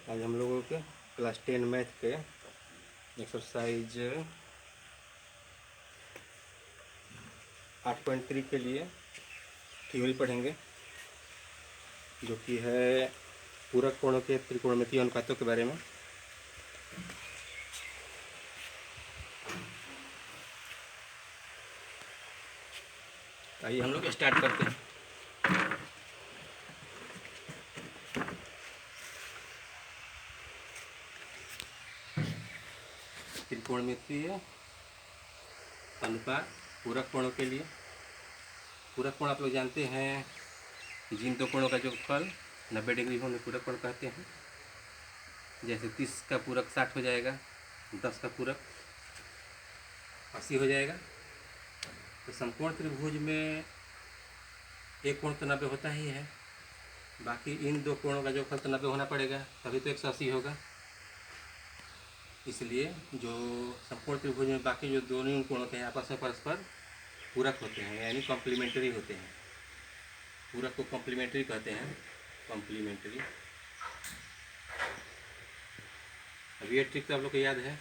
आज हम लोगों के क्लास 10 मैथ के एक्सरसाइज 8.3 के लिए थ्योरी पढ़ेंगे, जो कि है पूरक कोणों के त्रिकोणमितीय अनुपातों के बारे में। आइए हम लोग स्टार्ट करते हैं। त्रिकोणमितीय अनुपात पूरक कोणों के लिए। पूरक कोण आप लोग जानते हैं, जिन दो कोणों का जोगफल 90 डिग्री हो उन्हें पूरक कोण कहते हैं। जैसे 30 का पूरक 60 हो जाएगा, 10 का पूरक 80 हो जाएगा। तो समकोण त्रिभुज में एक कोण तो 90 होता ही है, बाकी इन दो कोणों का जोगफल तो 90 होना पड़ेगा, तभी तो 180 होगा। इसलिए जो समकोण त्रिभुज में बाकी जो दोनों कोण होते हैं आपस में परस्पर पूरक होते हैं, यानी कॉम्प्लीमेंट्री होते हैं। पूरक को कॉम्प्लीमेंट्री कहते हैं, कॉम्प्लीमेंट्री। अब ये ट्रिक तो आप लोग को याद है,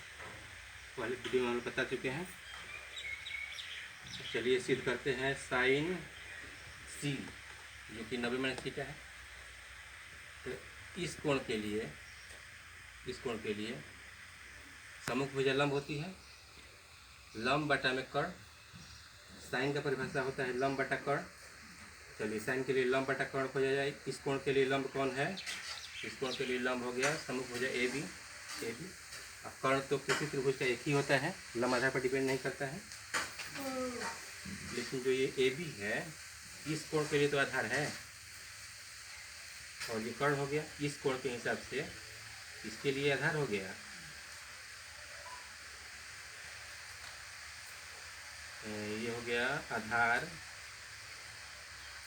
पहले वीडियो में हम बता चुके हैं। चलिए सिद्ध करते हैं। साइन सी जो कि 90 - θ है, तो इस कोण के लिए सम्मुख भुजा लंब होती है, लंब बटा में कर्ण। साइन का परिभाषा होता है लंब बटा कर्ण। चलिए साइन के लिए लंब बटा कर्ण हो जाए। इस कोण के लिए लंब कौन है? इस कोण के लिए लंब हो गया सम्मुख भुजा ए बी। अब कर्ण तो किसी त्रिभुज का एक ही होता है, लंब आधार पर डिपेंड नहीं करता है। लेकिन जो ये ए बी है, इस कोण के लिए तो आधार है, और ये कर्ण हो गया। इस कोण के हिसाब से इसके लिए आधार हो गया। ये हो गया आधार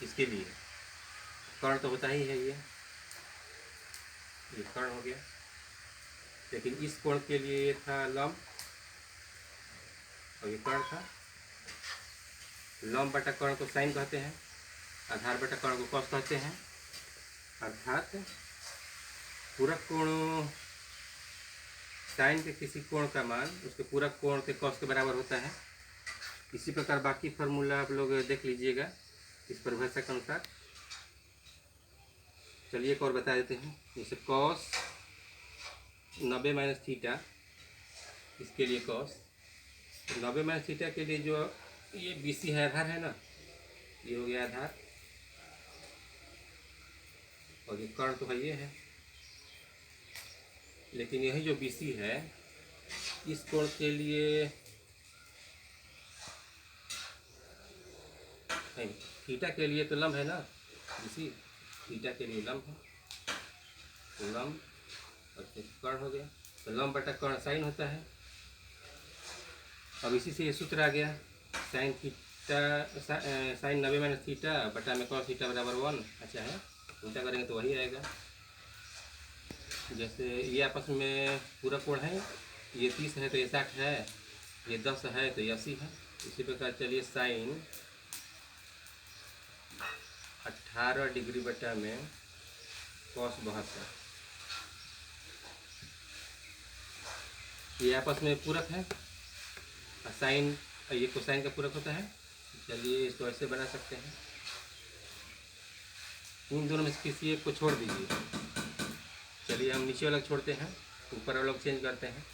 इसके लिए। कर्ण तो होता ही है, ये कर्ण हो गया। लेकिन इस कोण के लिए ये था लंब और ये कर्ण था। लंब बटा कर्ण को साइन कहते हैं, आधार बटा कर्ण को कॉस कहते हैं। अर्थात पूरक कोण साइन के किसी कोण का मान उसके पूरक कोण के कॉस के बराबर होता है। इसी प्रकार बाकी फार्मूला आप लोग देख लीजिएगा इस परिभाषा के अनुसार। चलिए एक और बता देते हैं। जैसे कॉस 90 - θ, इसके लिए कॉस 90 - θ के लिए जो ये BC है, आधार है ना, ये हो गया आधार, और ये कर्ण तो है, ये है। लेकिन यही जो BC है, इस कोण के लिए नहीं, थीटा के लिए तो लंब है ना, BC थीटा के लिए लंब है, तो लंब और कर्ण हो गया। तो लंब बटा कर्ण साइन होता है। अब इसी से ये सूत्र आ गया, साइन थीटा साइन 90 - θ बटा में कॉस थीटा बराबर 1। अच्छा है, उल्टा करेंगे तो वही आएगा। जैसे ये आपस में पूरा कोण है, ये 30 है तो ये 60 है, ये 10 है तो ये 80 है। इसी प्रकार चलिए साइन 18 डिग्री बटा में कॉस 72, ये आपस में पूरक है। साइन ये कोसाइन का पूरक होता है। चलिए इसको ऐसे बना सकते हैं। इन दोनों में से किसी एक को छोड़ दीजिए। चलिए हम नीचे वाला छोड़ते हैं, ऊपर वाला चेंज करते हैं।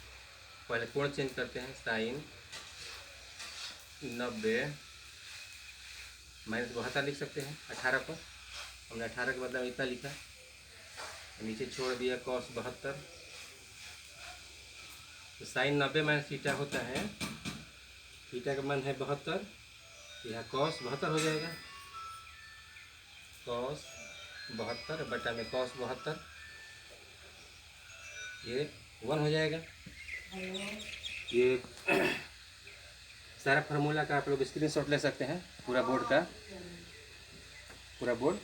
पहले कोण चेंज करते हैं। साइन 90 - 72 लिख सकते हैं। 18 को हमने 18 के बदले में इतना लिखा, नीचे छोड़ दिया कॉस 72। तो साइन 90 - θ होता है, थीटा का मान है 72, यह कॉस 72 हो जाएगा। कॉस 72 बटा में कॉस 72, ये 1 हो जाएगा। ये सारा फार्मूला का आप लोग स्क्रीनशॉट ले सकते हैं, पूरा बोर्ड का, पूरा बोर्ड।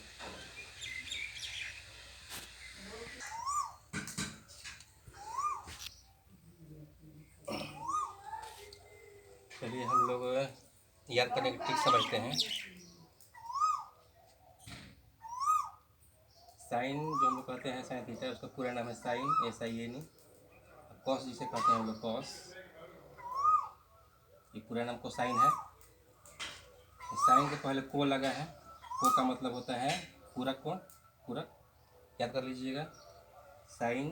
चलिए हम लोग याद करने की ट्रिक समझते हैं। साइन जो हम लोग कहते हैं साइन थीटा, उसका पूरा नाम है साइन, SIN। कॉस जिसे कहते हैं हम लोग कॉस, ये पूरा नाम कोसाइन है। साइन के पहले को लगा है, को का मतलब होता है पूरक कोण, पूरक, याद कर लीजिएगा। साइन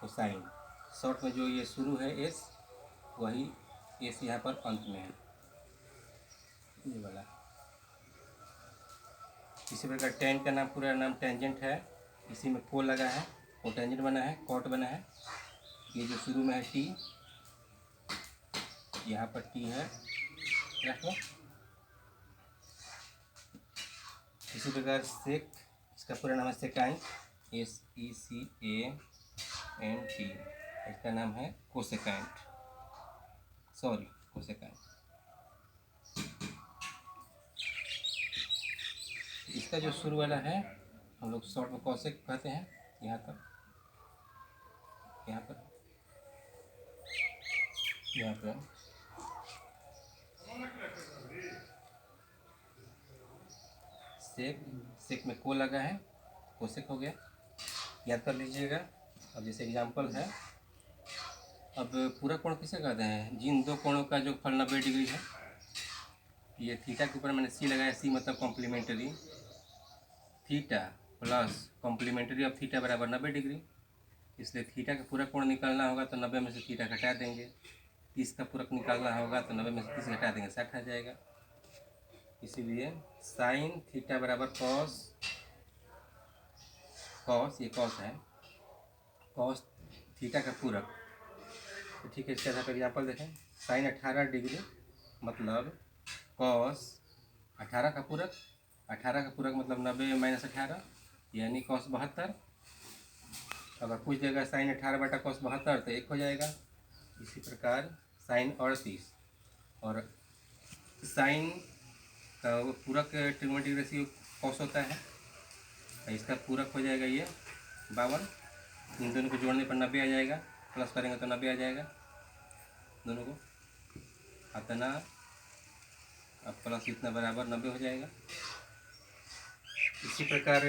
कोसाइन, शॉर्ट में जो ये शुरू है एस, वही एस यहाँ पर अंत में है, ये वाला। इसी प्रकार टेन का नाम पूरा नाम टेंजेंट है, इसी में को लगा है, को टेंजेंट बना है, कॉट बना है। ये जो शुरू में है टी, यहाँ पर टी है, रखो। इसी प्रकार सेक, इसका पूरा नाम है सेकाइन, SECANT, इसका नाम है कोसेकाइंट, सॉरी कोसेकाइंट। इसका जो शुरू वाला है हम लोग शॉर्ट में कोसेक कहते हैं, यहाँ तक, यहाँ पर, यहाँ पर सेक, सेक में को लगा है, कोसेक हो गया, याद कर लीजिएगा। अब जैसे एग्जांपल है, अब पूरा कोण किसे कहते हैं? जिन दो कोणों का जो फल 90 डिग्री है। ये थीटा के ऊपर मैंने सी लगाया, सी मतलब complementary, theta plus complementary of theta बराबर 90 डिग्री। इसलिए थीटा का पूरा कोण निकालना होगा तो 90 में से थीटा घटा देंगे, 30 का पूरक निकालना होगा तो 90 में से 30 घटा देंगे, 60 आ जाएगा। इसीलिए साइन थीटा बराबर कॉस, कॉस ये कॉस है, कॉस थीटा का पूरक। तो ठीक है, इसके आधार पर एग्जाम्पल देखें। साइन 18 डिग्री मतलब कॉस 18 का पूरक, 18 का पूरक मतलब 90 माइनस 18 यानी कॉस 72। अगर पूछ देगा साइन 18 बटा कॉस 72 तो 1 हो जाएगा। इसी प्रकार साइन 38, और साइन का वो पूरक ट्रिग्नोमेट्रिक रेशियो कॉस होता है, इसका पूरक हो जाएगा ये 52। इन दोनों को जोड़ने पर 90 आ जाएगा, प्लस करेंगे तो 90 आ जाएगा, दोनों को अतना, अब प्लस इतना बराबर 90 हो जाएगा। इसी प्रकार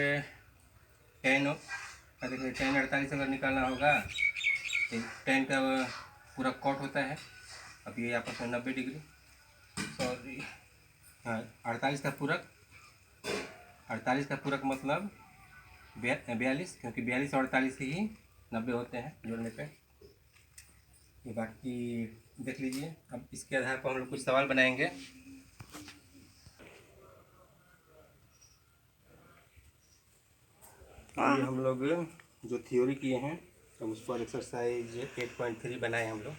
टेन देखिए, टेन 48 अगर निकालना होगा तो टेन का पूरा कॉट होता है। अब ये आपस में 90 डिग्री, सॉरी हाँ 48 का पूरक, 48 का पूरक मतलब 42, क्योंकि 42 और 48 ही 90 होते हैं जोड़ने पे। ये बाकी देख लीजिए। अब इसके आधार पर हम लोग कुछ सवाल बनाएंगे। ये हम लोग जो थ्योरी किए हैं, अब उस पर एक्सरसाइज 8.3 बनाए हम लोग।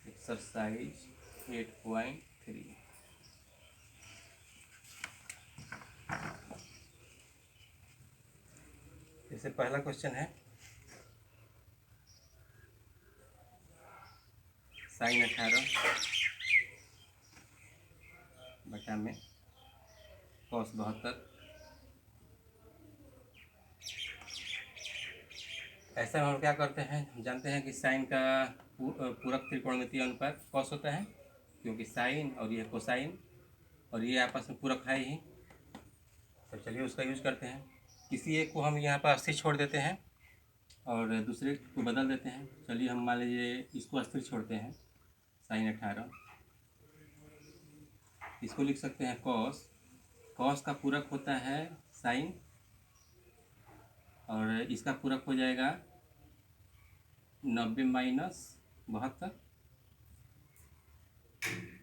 एक्सरसाइज 8.3, जैसे पहला क्वेश्चन है साइन 18 बटा में कॉस 72। ऐसा हम क्या करते हैं, हम जानते हैं कि साइन का पूरक त्रिकोणमितीय अनुपात कॉस होता है, क्योंकि साइन और ये कोसाइन और ये आपस में पूरक है ही। तो चलिए उसका यूज़ करते हैं। किसी एक को हम यहाँ पर अस्थिर छोड़ देते हैं और दूसरे को बदल देते हैं। चलिए हम मान लीजिए इसको अस्थिर छोड़ते हैं, साइन 18, इसको लिख सकते हैं कॉस, कॉस का पूरक होता है साइन, और इसका पूरक हो जाएगा 90 माइनस 72,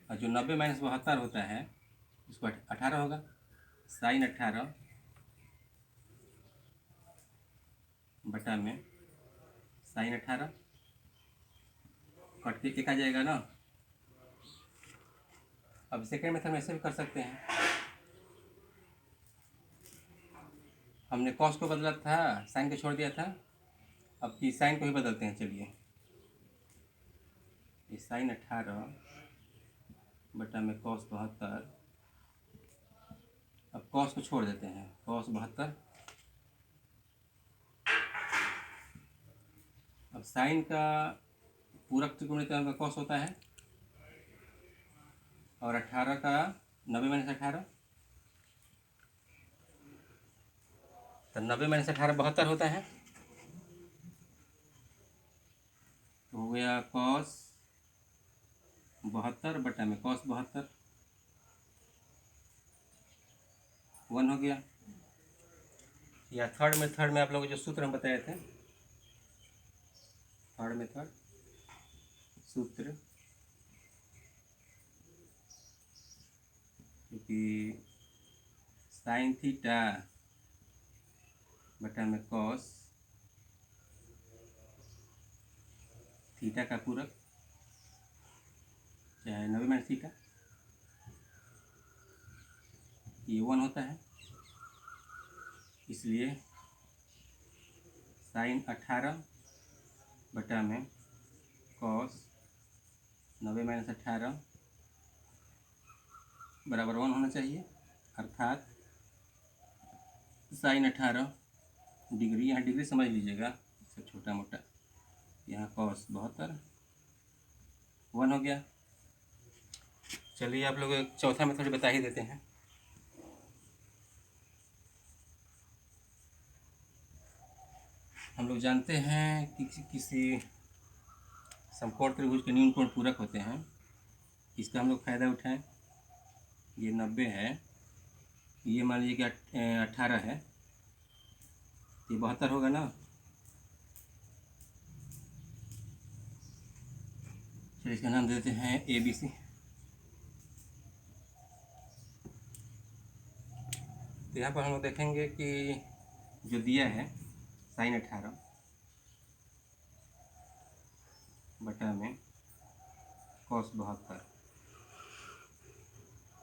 और जो 90 माइनस 72 होता है उसको 18 होगा। साइन 18 बटा में साइन 18 कट के एक आ जाएगा ना। अब सेकेंड मेथड में ऐसे भी कर सकते हैं, हमने कॉस को बदला था, साइन को छोड़ दिया था, अब की साइन को ही बदलते हैं। चलिए ये साइन 18 बटा में कॉस 72, अब कॉस को छोड़ देते हैं, कॉस 72। अब साइन का पूरक त्रिकोणमितीय का कॉस होता है, और 18 का 90 माइनस 18, तो 90 माइनस 18 72 होता है। तो हो गया कॉस 72 बटा में कॉस 72 1 हो गया। या थर्ड में आप लोगों को जो सूत्र हम बताए थे, थर्ड मेथड सूत्र क्योंकि साइन थीटा बटा में कॉस थीटा का पूरक चाहे 90 माइनस थीटा, ये 1 होता है। इसलिए साइन 18 बटा में कॉस 90 माइनस 18 बराबर 1 होना चाहिए, अर्थात साइन 18 डिग्री, यहाँ डिग्री समझ लीजिएगा सब छोटा मोटा, यहाँ कॉस 72 1 हो गया। चलिए आप लोग एक चौथा मेथड बता ही देते हैं। हम लोग जानते हैं कि किसी समकोण त्रिभुज के न्यून कोण पूरक होते हैं, इसका हम लोग फायदा उठाएं। ये 90 है, ये मान लीजिए कि 18 है, ये 72 होगा ना। चलिए इसका नाम देते हैं ABC। तो यहाँ पर हम लोग देखेंगे कि जो दिया है साइन 18 बटा में कॉस 72,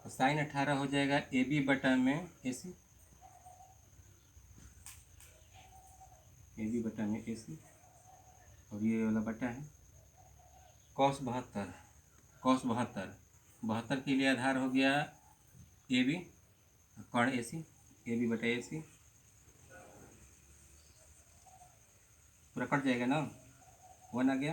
तो साइन 18 हो जाएगा AB बटा में AC, AB बटा में AC, और ये वाला बटा है कॉस 72, कॉस 72 72 के लिए आधार हो गया AB, कर्ण AC, AB बटा AC पूरा कट जाएगा ना, 1 आ गया।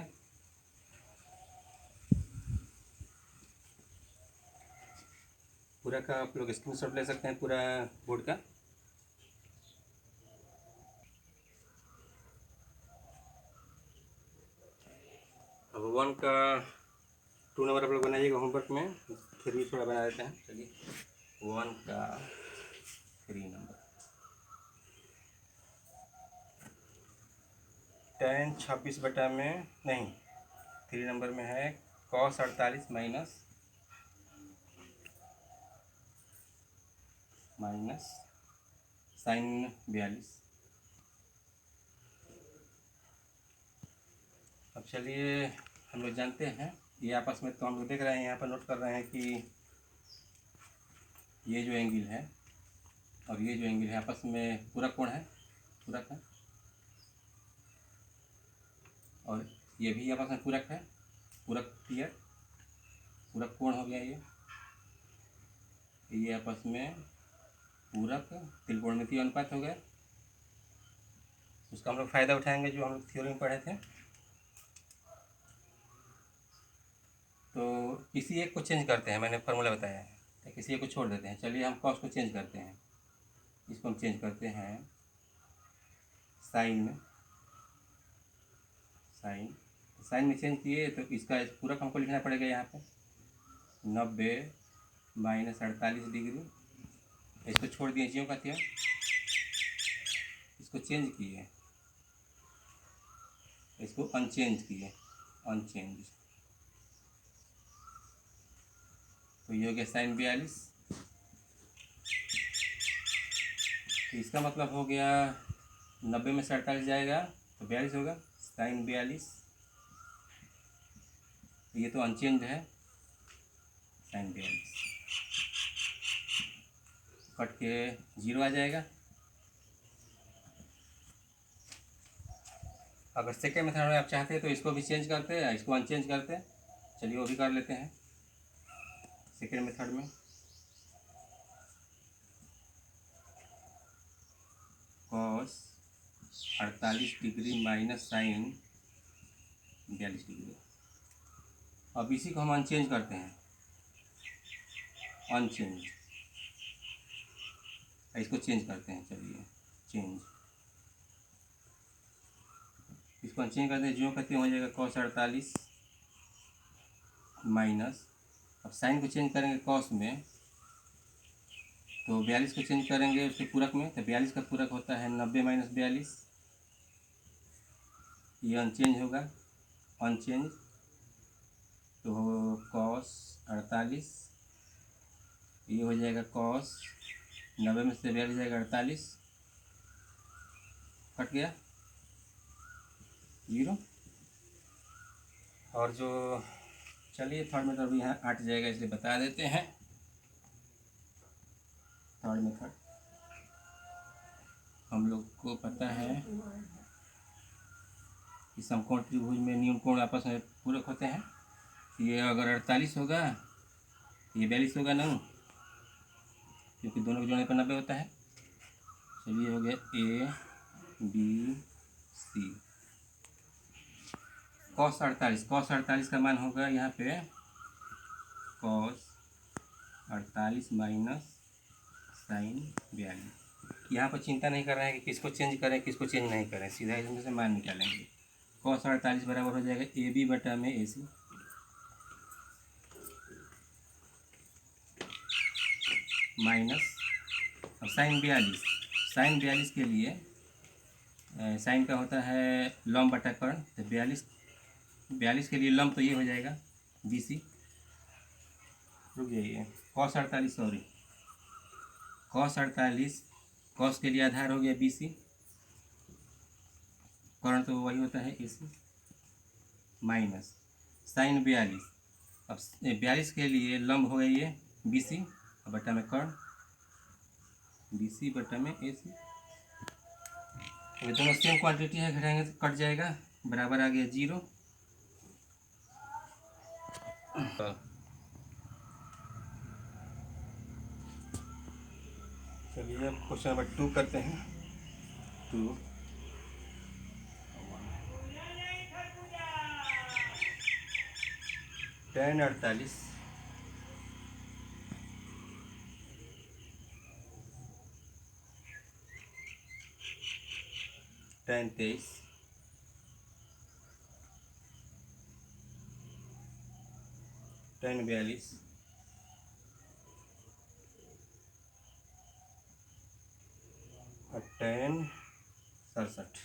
पूरा का आप लोग स्क्रीनशॉट ले सकते हैं पूरा बोर्ड का। अब 1 का 2 नंबर आप लोग बनाइएगा होमवर्क में, फिर भी थोड़ा बना देते हैं। चलिए 1 का 3 नंबर, tan 26 बटा में नहीं 3 नंबर में है cos 48 माइनस साइन 42। अब चलिए हम लोग जानते हैं ये आपस में, तो हम लोग देख रहे हैं यहाँ पर नोट कर रहे हैं कि ये जो एंगल है और ये जो एंगल है आपस में पूरक कोण है, पूरक है, और ये भी आपस में पूरक है, पूरक क्लियर, पूरक कोण हो गया ये आपस में पूरक त्रिकोणमितीय अनुपात हो गया। उसका हम लोग फायदा उठाएंगे जो हम लोग थ्योरी में पढ़े थे। तो किसी एक को चेंज करते हैं, मैंने फार्मूला बताया है, तो किसी एक को छोड़ देते हैं। चलिए हम कॉस को चेंज करते हैं, इसको हम चेंज करते हैं साइन में, साइन में चेंज किए तो इसका पूरक हमको लिखना पड़ेगा यहाँ पे 90 माइनस 48 डिग्री। इसको छोड़ दिए ज्यों का त्यों, इसको चेंज किए, इसको अनचेंज किए, अनचेंज, तो ये हो गया साइन 42। तो इसका मतलब हो गया 90 में से 48 जाएगा तो 42 होगा, साइन 42। ये तो अनचेंज है, साइन 42 कट के 0 आ जाएगा। अगर सेकेंड मेथड में आप चाहते हैं तो इसको भी चेंज करते हैं, इसको अनचेंज करते हैं। चलिए वो भी कर लेते हैं। सेकेंड मेथड में cos 48 degree minus sine 42 degree. अब इसी को हम अनचेंज करते हैं, अनचेंज, इसको चेंज करते हैं। चलिए चेंज, इसको हम चेंज करते हैं जो करते हो जाएगा cos 48 माइनस, अब साइन को चेंज करेंगे cos में, तो 42 को चेंज करेंगे उसके पूरक में, तो 42 का पूरक होता है 90 माइनस 42, ये अनचेंज होगा, अनचेंज तो cos 48, ये हो जाएगा cos 90 में से 42 जाएगा 48, कट गया 0। और जो चलिए थर्ड मेथड भी यहाँ हट जाएगा इसलिए बता देते हैं। थर्ड मेथड हम लोग को पता है कि समकोण त्रिभुज में न्यून कोण आपस में पूरक होते हैं, ये अगर 48 होगा ये 42 होगा ना, क्योंकि दोनों के जोड़ने पर 90 होता है। चलिए हो गया A B C, cos 48 का मान होगा यहाँ पे cos 48 माइनस साइन 42। यहाँ पर चिंता नहीं कर रहे हैं कि किसको चेंज करें किसको चेंज नहीं करें, सीधा इसमें से मान निकालेंगे। cos 48 बराबर हो जाएगा AB बटा में AC, माइनस अब साइन 42 के लिए साइन का होता है लंब बटा कर्ण, तो 42 के लिए लंब तो ये हो जाएगा BC, रुक जाइए cos 48 सॉरी cos 48, cos के लिए आधार हो गया BC, कर्ण तो वही होता है AC, माइनस साइन 42, अब 42 के लिए लंब हो गया ये BC बटा में कर्ण BC बटा में AC, ये दोनों सेम क्वांटिटी है, घटाएंगे तो कट जाएगा, बराबर आ गया 0। चलिए अब क्वेश्चन नंबर 2 करते हैं। 2 tan 48 tan 23 tan 42 और tan 67।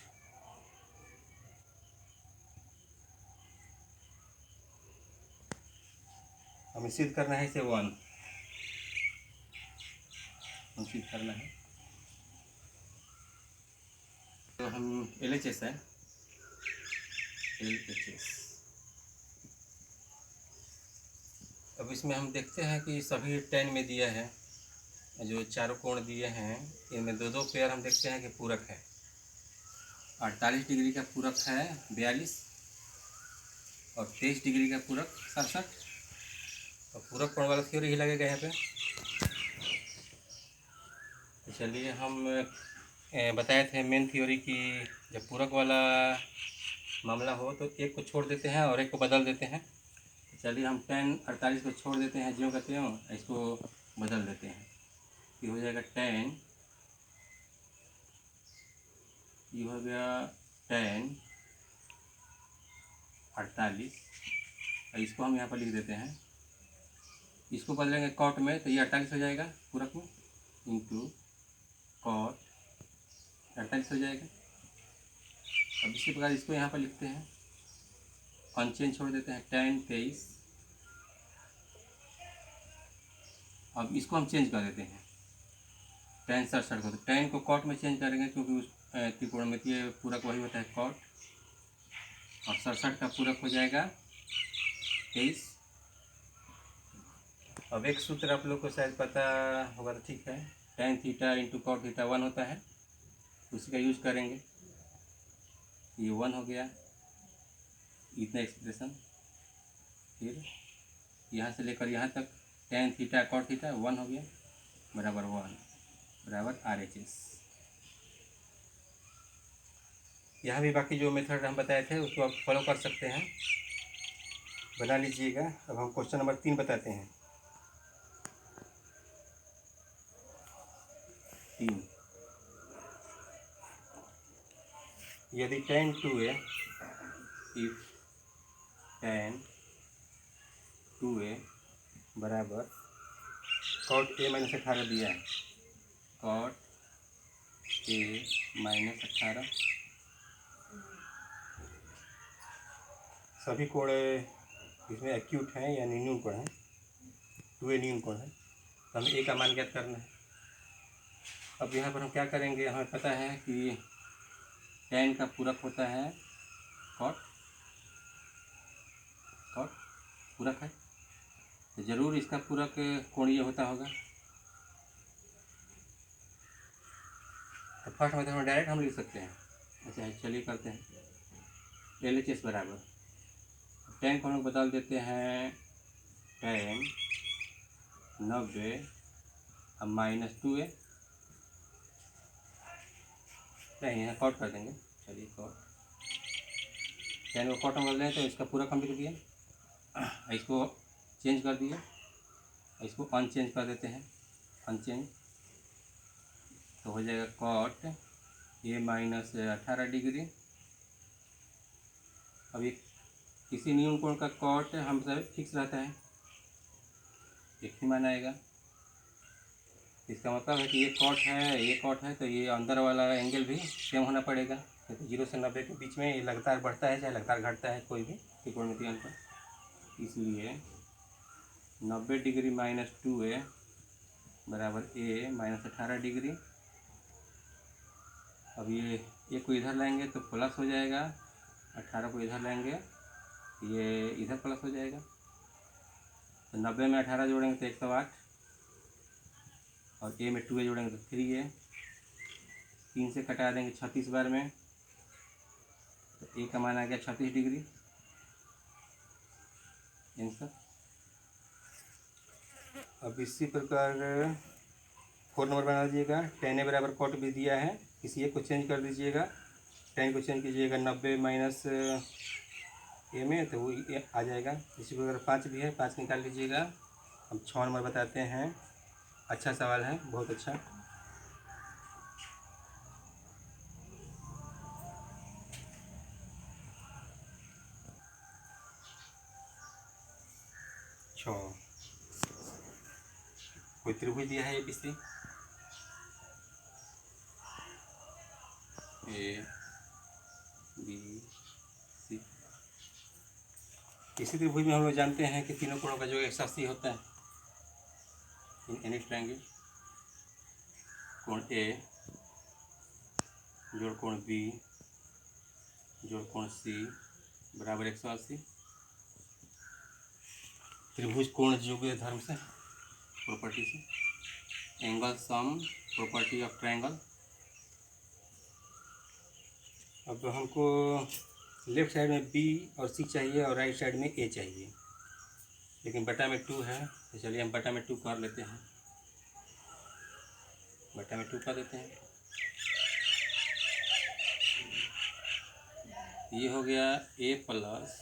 हमें सिद्ध करना है इसे 1, हम सिद्ध करना है, तो हम LHS है LHS। अब इसमें हम देखते हैं कि सभी tan में दिया है, जो चारों कोण दिए हैं इनमें दो दो पेयर हम देखते हैं कि पूरक है। 48 डिग्री का पूरक है 42 और 23 डिग्री का पूरक 67, और पूरक कोण वाला थ्योरी ही लगेगा यहाँ पे। तो चलिए हम बताए थे मेन थ्योरी की जब पूरक वाला मामला हो तो एक को छोड़ देते हैं और एक को बदल देते हैं। तो चलिए हम tan 48 को छोड़ देते हैं, जो कहते हो इसको बदल देते हैं, ये हो जाएगा tan, ये हो गया tan 48, और इसको हम यहाँ पर लिख देते हैं, इसको बदलेंगे कॉट में तो ये 48 हो जाएगा पूरक में, इंटू कॉट 48 हो जाएगा। अब इसी प्रकार इसको यहाँ पर लिखते हैं, अनचेंज छोड़ देते हैं tan 23, अब इसको हम चेंज कर देते हैं tan 67 को, तो tan को कॉट में चेंज करेंगे क्योंकि उस त्रिकोणमितीय पूरक वही होता है कॉट, और 67 का पूरक हो जाएगा 23। अब एक सूत्र आप लोग को शायद पता होगा तो ठीक है, tan theta into cot theta 1 होता है, उसी का यूज करेंगे, ये 1 हो गया इतना एक्सप्रेशन, फिर यहाँ से लेकर यहाँ तक tan थीटा कॉट थीटा 1 हो गया बराबर 1 बराबर RHS। यहाँ भी बाकी जो मेथड हम बताए थे उसको आप फॉलो कर सकते हैं, बना लीजिएगा। अब हम क्वेश्चन नंबर 3 बताते हैं। 3 यदि tan 2a, if tan 2a बराबर cot a माइनस 18 दिया है, cot a माइनस 18, सभी कोण इसमें एक्यूट हैं यानी न्यून कोण है, 2a न्यून कोण है, तो हमें a का मान ज्ञात करना है। अब यहाँ पर हम क्या करेंगे, हमें पता है कि tan का पूरक होता है cot, cot पूरक है तो जरूर इसका पूरक कोणीय होता होगा। तो फर्स्ट मेथड में डायरेक्ट हम लिख सकते हैं। अच्छा चलिए करते हैं। LHS बराबर tan को हम लोग बदल देते हैं tan 90 अब माइनस 2a, नहीं यहाँ कॉट कर देंगे। चलिए कॉट, tan को कॉट में बदल दें तो इसका पूरक हम लिख दिए, इसको चेंज कर दिए, इसको अनचेंज कर देते हैं, अनचेंज तो हो जाएगा कॉट a माइनस 18 डिग्री। अब ये किसी न्यून कोण का कॉट हम सब फिक्स रहता है, एक ही मान आएगा। इसका मतलब है कि ये कॉट है, ये कॉट है, तो ये अंदर वाला एंगल भी सेम होना पड़ेगा। तो 0 से 90 के बीच में ये लगातार बढ़ता है चाहे लगातार घटता है कोई भी त्रिकोणमितीय अंतर, इसलिए 90 डिग्री माइनस 2a बराबर a माइनस 18 डिग्री। अब ये को इधर लाएंगे तो प्लस हो जाएगा, 18 को इधर लाएंगे ये इधर प्लस हो जाएगा, तो 90 में 18 जोड़ेंगे तो 108 और a में 2a जोड़ेंगे तो 3a, 3 से कटा देंगे 36 बार में तो a का मान आ गया 36 डिग्री आंसर। अब इसी प्रकार 4 नंबर बना दीजिएगा। tan a बराबर कॉट भी दिया है, किसी एक को चेंज कर दीजिएगा, tan को चेंज कीजिएगा 90 माइनस a में तो वो आ जाएगा। इसी प्रकार 5 भी है, 5 निकाल लीजिएगा। हम 6 नंबर बताते हैं, अच्छा सवाल है, बहुत अच्छा। कोई त्रिभुज दिया है ABC, ABC। इसी त्रिभुज में हम लोग जानते हैं कि तीनों कोणों का जो 180 होता है इन एनी ट्रायंगल। कोण A जोड़ कोण B जोड़ कोण C बराबर 180। त्रिभुज कोण योग्य धर्म से, प्रॉपर्टी से, angle sum property of triangle. अब हमको लेफ्ट साइड में B और C चाहिए और राइट साइड में A चाहिए, लेकिन बटा में 2 है, तो चलिए हम बटा में 2 कर लेते हैं, बटा में 2 कर देते हैं। ये हो गया A प्लस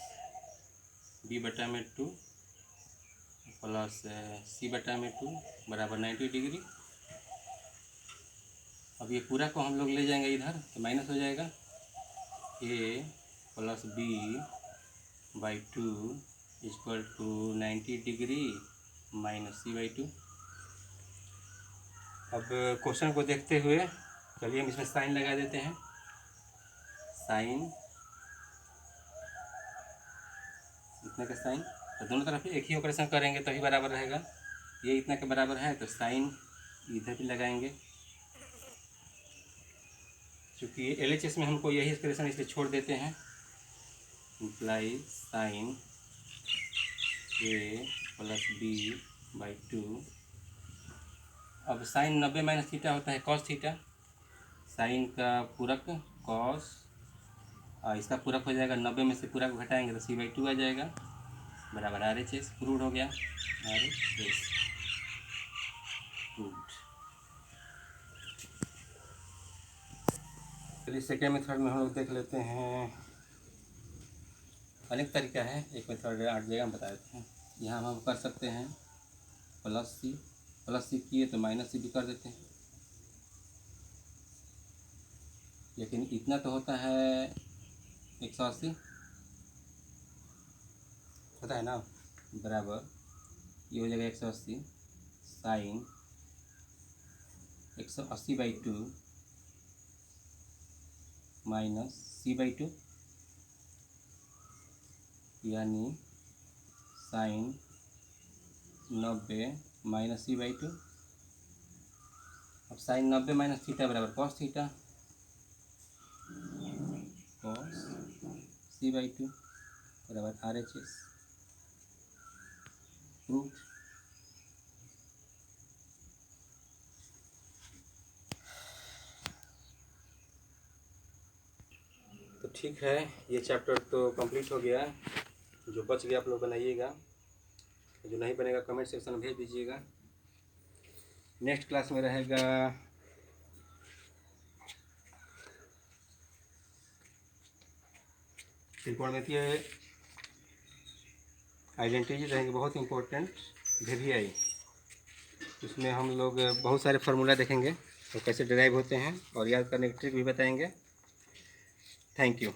B बटा में 2 प्लस C बटा में 2 बराबर 90 डिग्री। अब ये पूरा को हम लोग ले जाएंगे इधर तो माइनस हो जाएगा, A plus B by 2 equal to 90 degree minus C by 2। अब क्वेश्चन को देखते हुए चलिए हम इसमें साइन लगा देते हैं, साइन इतने का साइन, तो दोनों तरफ एक ही ऑपरेशन करेंगे तभी बराबर रहेगा। ये इतना के बराबर है तो साइन इधर भी लगाएंगे, क्योंकि LHS में हमको यही एक्सप्रेशन इसलिए छोड़ देते हैं, imply sine A plus B by 2। अब साइन 90 माइनस थीटा होता है कॉस थीटा, साइन का पूरक कॉस, इसका पूरक हो जाएगा 90 में से पूरा को घटाएंगे तो C बाई 2 आ जाएगा बराबर RHS। प्रूव हो गया, RHS प्रूव्ड। चलिए सेकेंड मेथड में हम लोग देख लेते हैं। अनेक तरीका है, एक मेथड 8 जगह हम बता देते हैं। यहाँ हम कर सकते हैं प्लस सी किए तो माइनस C भी कर देते हैं, लेकिन इतना तो होता है 180, होता है ना, बराबर ये हो जाएगा 180 साइन 180/2 माइनस c/2 यानी साइन 90 माइनस c/2। अब साइन 90 माइनस थीटा बराबर कॉस थीटा, कॉस c/2 बराबर RHS रूट। तो ठीक है, ये चैप्टर तो कंप्लीट हो गया। जो बच गया आप लोग बनाइएगा, जो नहीं बनेगा कमेंट सेक्शन में भेज दीजिएगा। नेक्स्ट क्लास में रहेगा त्रिकोणमितीय आइडेंटिटीज रहेंगे, बहुत इंपॉर्टेंट VVI। इसमें हम लोग बहुत सारे फार्मूला देखेंगे और कैसे डिराइव होते हैं और याद करने की ट्रिक भी बताएंगे। Thank you.